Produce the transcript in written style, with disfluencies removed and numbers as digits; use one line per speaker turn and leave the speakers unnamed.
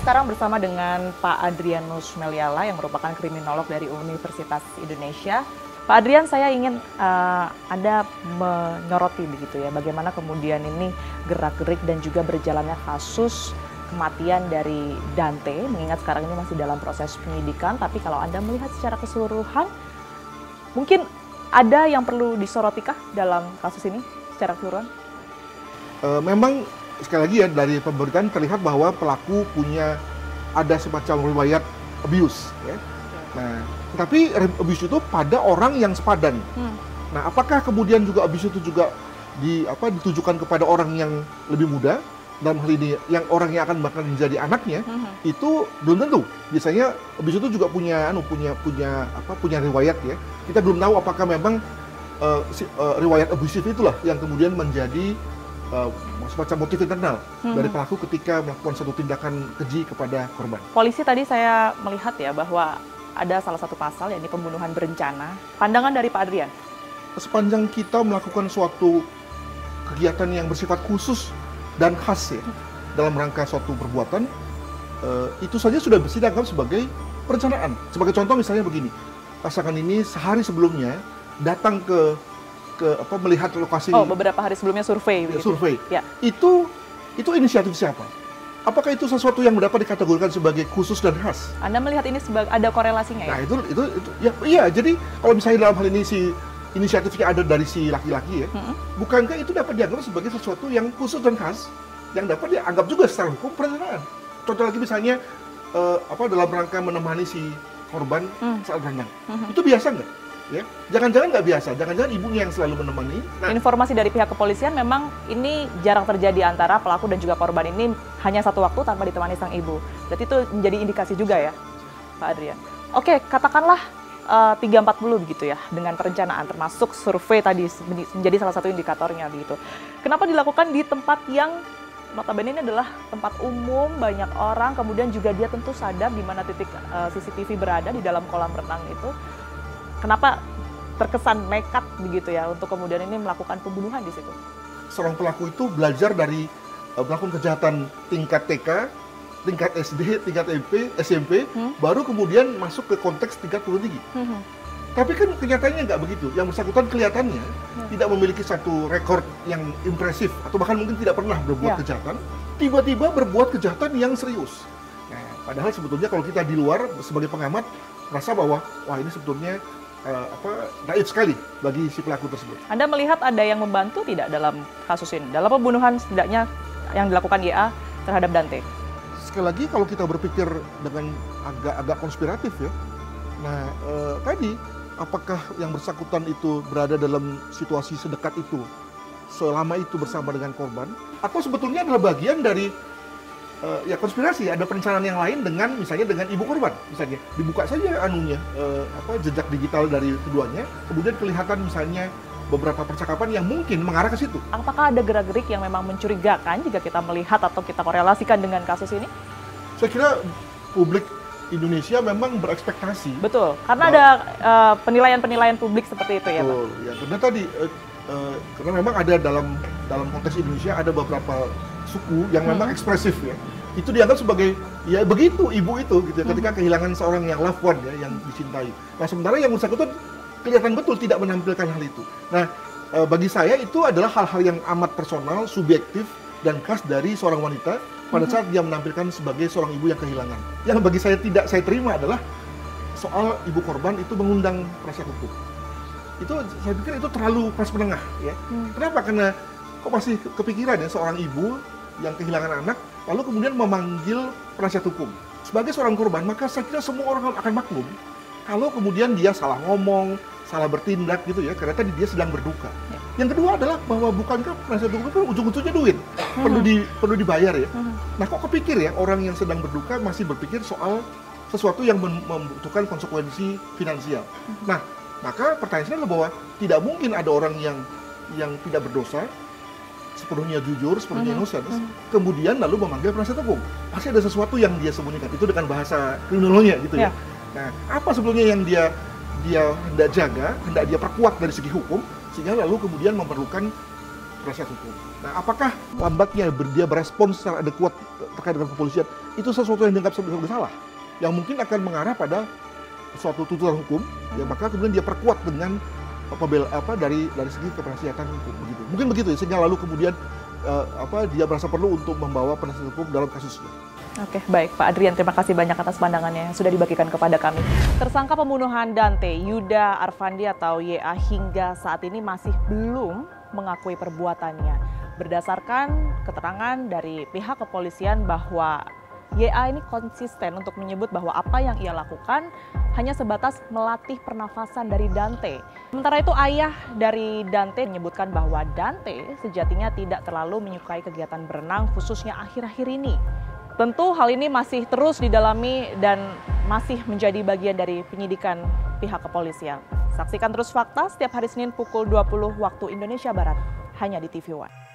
sekarang bersama dengan Pak Adrianus Meliala yang merupakan kriminolog dari Universitas Indonesia. Pak Adrian, saya ingin Anda menyoroti begitu ya, bagaimana kemudian ini gerak-gerik dan juga berjalannya kasus kematian dari Dante, mengingat sekarang ini masih dalam proses penyidikan, tapi kalau Anda melihat secara keseluruhan, mungkin ada yang perlu disorotikah dalam kasus ini secara keseluruhan?
Memang sekali lagi ya, dari pemberitaan terlihat bahwa pelaku punya ada semacam riwayat abuse ya. Nah, tapi abuse itu pada orang yang sepadan. Nah, apakah kemudian juga abuse itu juga ditujukan kepada orang yang lebih muda? Dalam hal ini yang orang yang akan bakal menjadi anaknya, itu belum tentu. Biasanya abuse itu juga punya riwayat ya. Kita belum tahu apakah memang riwayat abusive itulah yang kemudian menjadi semacam motif internal dari pelaku ketika melakukan satu tindakan keji kepada korban.
Polisi tadi saya melihat ya bahwa ada salah satu pasal, yakni pembunuhan berencana. Pandangan dari Pak Adrian?
Sepanjang kita melakukan suatu kegiatan yang bersifat khusus dan khas ya dalam rangka suatu perbuatan, itu saja sudah bisa dianggap sebagai perencanaan. Sebagai contoh misalnya begini, pasangan ini sehari sebelumnya datang ke melihat lokasi.
Beberapa hari sebelumnya survei.
Ya, survei.
Ya.
Itu inisiatif siapa? Apakah itu sesuatu yang dapat dikategorikan sebagai khusus dan khas?
Anda melihat ini sebagai ada korelasinya ya?
Nah, itu ya iya. Jadi kalau misalnya dalam hal ini si inisiatifnya ada dari si laki-laki ya, bukankah itu dapat dianggap sebagai sesuatu yang khusus dan khas yang dapat dianggap juga secara hukum perencanaan? Contoh lagi misalnya dalam rangka menemani si korban saat berenang. Itu biasa nggak? Ya, jangan-jangan nggak biasa, jangan-jangan ibunya yang selalu menemani. Nah,
informasi dari pihak kepolisian memang ini jarang terjadi antara pelaku dan juga korban ini hanya satu waktu tanpa ditemani sang ibu. Berarti itu menjadi indikasi juga ya, Pak Adrian. Oke, katakanlah 340 begitu ya, dengan perencanaan termasuk survei tadi menjadi salah satu indikatornya begitu. Kenapa dilakukan di tempat yang notabene ini adalah tempat umum, banyak orang, kemudian juga dia tentu sadar di mana titik CCTV berada di dalam kolam renang itu. Kenapa terkesan nekat begitu ya untuk kemudian ini melakukan pembunuhan di situ?
Seorang pelaku itu belajar dari melakukan kejahatan tingkat TK, tingkat SD, tingkat SMP, baru kemudian masuk ke konteks tingkat perguruan tinggi. Tapi kan kenyataannya nggak begitu. Yang bersangkutan kelihatannya tidak memiliki satu rekor yang impresif atau bahkan mungkin tidak pernah berbuat kejahatan. Tiba-tiba berbuat kejahatan yang serius. Nah, padahal sebetulnya kalau kita di luar sebagai pengamat merasa bahwa wah ini sebetulnya naif sekali bagi si pelaku tersebut. Anda
melihat ada yang membantu tidak dalam kasus ini? Dalam pembunuhan setidaknya yang dilakukan YA terhadap Dante?
Sekali lagi kalau kita berpikir dengan agak konspiratif ya, nah tadi apakah yang bersangkutan itu berada dalam situasi sedekat itu, selama itu bersama dengan korban, atau sebetulnya adalah bagian dari konspirasi, ada perencanaan yang lain dengan misalnya dengan ibu korban, misalnya dibuka saja jejak digital dari keduanya, kemudian kelihatan misalnya beberapa percakapan yang mungkin mengarah ke situ.
Apakah ada gerak-gerik yang memang mencurigakan jika kita melihat atau kita korelasikan dengan kasus ini?
Saya kira publik Indonesia memang berekspektasi.
Betul, karena ada penilaian-penilaian publik seperti itu ya, Pak.
Ya, karena tadi karena memang ada dalam konteks Indonesia ada beberapa suku yang memang ekspresif ya. Itu dianggap sebagai ya begitu ibu itu gitu ya, ketika kehilangan seorang yang loved one ya, yang dicintai. Nah, sementara yang bersangkutan kelihatan betul tidak menampilkan hal itu. Nah, bagi saya itu adalah hal-hal yang amat personal, subjektif dan khas dari seorang wanita pada saat dia menampilkan sebagai seorang ibu yang kehilangan. Yang bagi saya tidak saya terima adalah soal ibu korban itu mengundang penasihat hukum. Itu saya pikir itu terlalu kelas menengah ya. Kenapa? Karena kok masih kepikiran ya seorang ibu yang kehilangan anak lalu kemudian memanggil penasihat hukum. Sebagai seorang korban, maka saya kira semua orang akan maklum kalau kemudian dia salah ngomong, salah bertindak gitu ya, karena tadi dia sedang berduka. Yang kedua adalah bahwa bukankah penasihat hukum itu ujung-ujungnya duit, perlu dibayar ya. Nah, kok kepikir ya orang yang sedang berduka masih berpikir soal sesuatu yang membutuhkan konsekuensi finansial. Nah, maka pertanyaannya adalah bahwa tidak mungkin ada orang yang tidak berdosa, sepenuhnya jujur, sepenuhnya innocent, kemudian lalu memanggil penasihat hukum. Pasti ada sesuatu yang dia sembunyikan, itu dengan bahasa kriminologinya gitu ya. Nah, apa sebetulnya yang dia hendak jaga, hendak dia perkuat dari segi hukum, sehingga lalu kemudian memerlukan penasihat hukum. Nah, apakah lambatnya dia berespons secara adekuat terkait dengan kepolisian itu sesuatu yang dianggap sebagai salah, yang mungkin akan mengarah pada suatu tuntutan hukum, ya maka kemudian dia perkuat dengan dari segi kepenasihatan hukum begitu. Mungkin begitu ya, sehingga lalu kemudian dia merasa perlu untuk membawa penasihat hukum dalam kasusnya.
Oke, baik Pak Adrian, terima kasih banyak atas pandangannya yang sudah dibagikan kepada kami. Tersangka pembunuhan Dante, Yuda Arfandi atau YA hingga saat ini masih belum mengakui perbuatannya. Berdasarkan keterangan dari pihak kepolisian bahwa YA ini konsisten untuk menyebut bahwa apa yang ia lakukan hanya sebatas melatih pernafasan dari Dante. Sementara itu ayah dari Dante menyebutkan bahwa Dante sejatinya tidak terlalu menyukai kegiatan berenang khususnya akhir-akhir ini. Tentu hal ini masih terus didalami dan masih menjadi bagian dari penyidikan pihak kepolisian. Saksikan terus Fakta setiap hari Senin pukul 20 waktu Indonesia Barat, hanya di TV One.